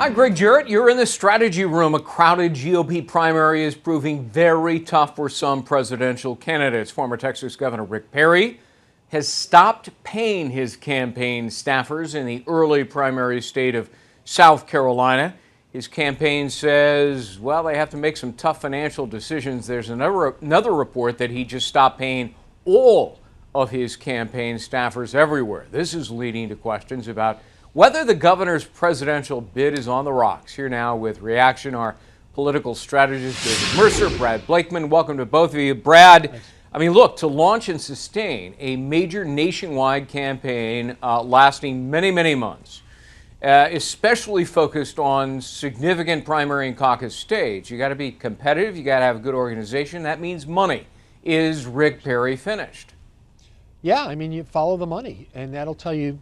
Hi, Greg Jarrett. You're in the strategy room. A crowded GOP primary is proving very tough for some presidential candidates. Former Texas Governor Rick Perry has stopped paying his campaign staffers in the early primary state of South Carolina. His campaign says, well, they have to make some tough financial decisions. There's another report that he just stopped paying all of his campaign staffers everywhere. This is leading to questions about whether the governor's presidential bid is on the rocks. Here now with reaction, our political strategist, David Mercer, Brad Blakeman. Welcome to both of you. Brad, I mean, look, to launch and sustain a major nationwide campaign lasting many, many months, especially focused on significant primary and caucus states, you got to be competitive, you got to have a good organization. That means money. Is Rick Perry finished? Yeah, I mean, you follow the money, and that'll tell you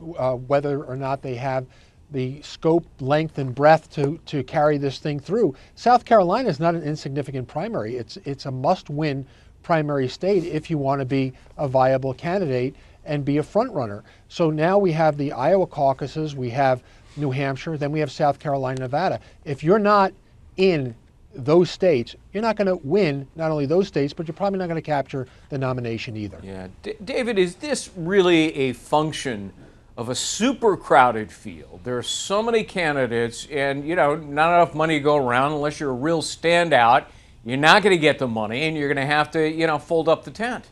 whether or not they have the scope, length, and breadth to carry this thing through. South Carolina is not an insignificant primary. It's a must-win primary state if you want to be a viable candidate and be a front runner. So now we have the Iowa caucuses, we have New Hampshire, then we have South Carolina, Nevada. If you're not in those states, you're not going to win not only those states, but you're probably not going to capture the nomination either. Yeah, David, is this really a function of a super crowded field? There are so many candidates and, not enough money to go around unless you're a real standout. You're not going to get the money and you're going to have to, fold up the tent.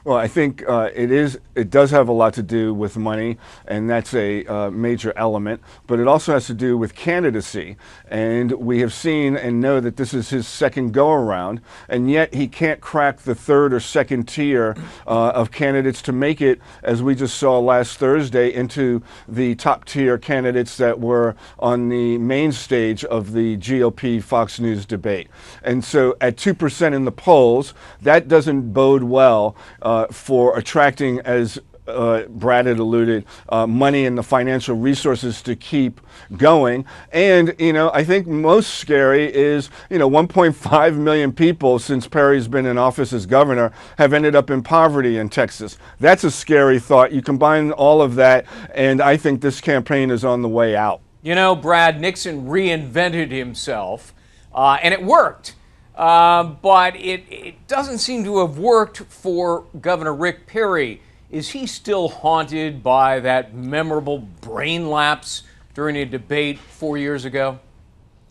Well, I think it does have a lot to do with money, and that's a major element, but it also has to do with candidacy. And we have seen and know that this is his second go-around, and yet he can't crack the third or second tier of candidates to make it, as we just saw last Thursday, into the top tier candidates that were on the main stage of the GOP Fox News debate. And so at 2% in the polls, that doesn't bode well for attracting, as Brad had alluded, money and the financial resources to keep going. And, I think most scary is, 1.5 million people since Perry's been in office as governor have ended up in poverty in Texas. That's a scary thought. You combine all of that, and I think this campaign is on the way out. Brad, Nixon reinvented himself, and it worked. But it doesn't seem to have worked for Governor Rick Perry. Is he still haunted by that memorable brain lapse during a debate 4 years ago?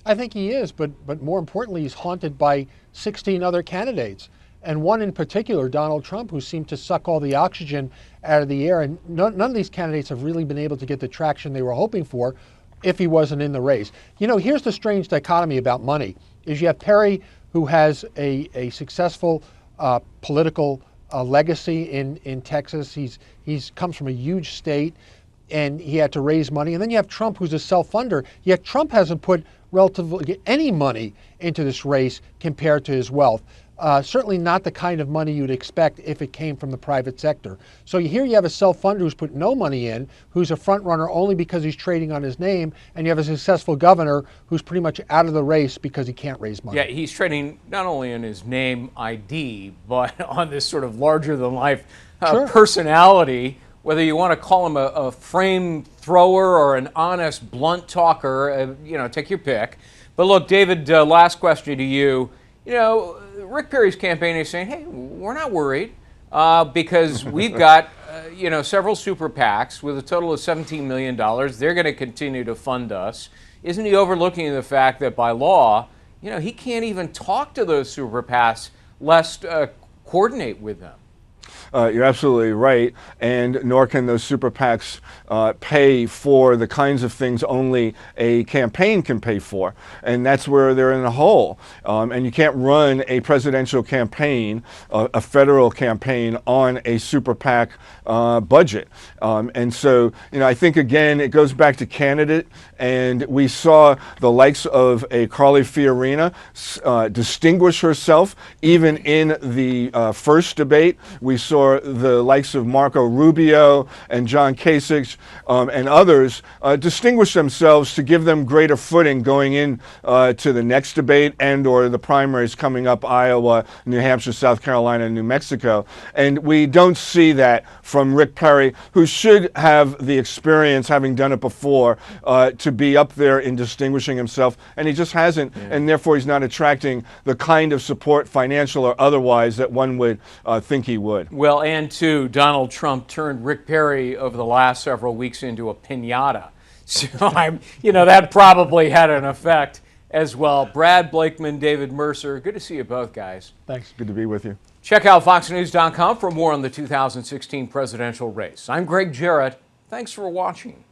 I think he is, but more importantly, he's haunted by 16 other candidates. And one in particular, Donald Trump, who seemed to suck all the oxygen out of the air. And none of these candidates have really been able to get the traction they were hoping for if he wasn't in the race. Here's the strange dichotomy about money, is you have Perry, who has a successful political legacy in Texas. He's comes from a huge state, and he had to raise money. And then you have Trump, who's a self-funder, yet Trump hasn't put relatively any money into this race compared to his wealth. Certainly not the kind of money you'd expect if it came from the private sector. So here you have a self-funder who's put no money in, who's a front runner only because he's trading on his name, and you have a successful governor who's pretty much out of the race because he can't raise money. Yeah, he's trading not only in his name ID, but on this sort of larger-than-life personality, whether you want to call him a frame thrower or an honest, blunt talker, take your pick. But look, David, last question to you. Rick Perry's campaign is saying, hey, we're not worried because we've got, several super PACs with a total of $17 million. They're going to continue to fund us. Isn't he overlooking the fact that by law, he can't even talk to those super PACs lest coordinate with them? You're absolutely right, and nor can those super PACs pay for the kinds of things only a campaign can pay for, and that's where they're in a hole. And you can't run a presidential campaign, a federal campaign, on a super PAC budget. And so, I think, again, it goes back to candidate, and we saw the likes of a Carly Fiorina distinguish herself even in the first debate. We we saw the likes of Marco Rubio and John Kasich and others distinguish themselves to give them greater footing going in to the next debate and or the primaries coming up, Iowa, New Hampshire, South Carolina, and New Mexico. And we don't see that from Rick Perry, who should have the experience, having done it before, to be up there in distinguishing himself, and he just hasn't, and therefore he's not attracting the kind of support, financial or otherwise, that one would think he would. Well, and too, Donald Trump turned Rick Perry over the last several weeks into a piñata. So that probably had an effect as well. Brad Blakeman, David Mercer, good to see you both, guys. Thanks. Good to be with you. Check out foxnews.com for more on the 2016 presidential race. I'm Greg Jarrett. Thanks for watching.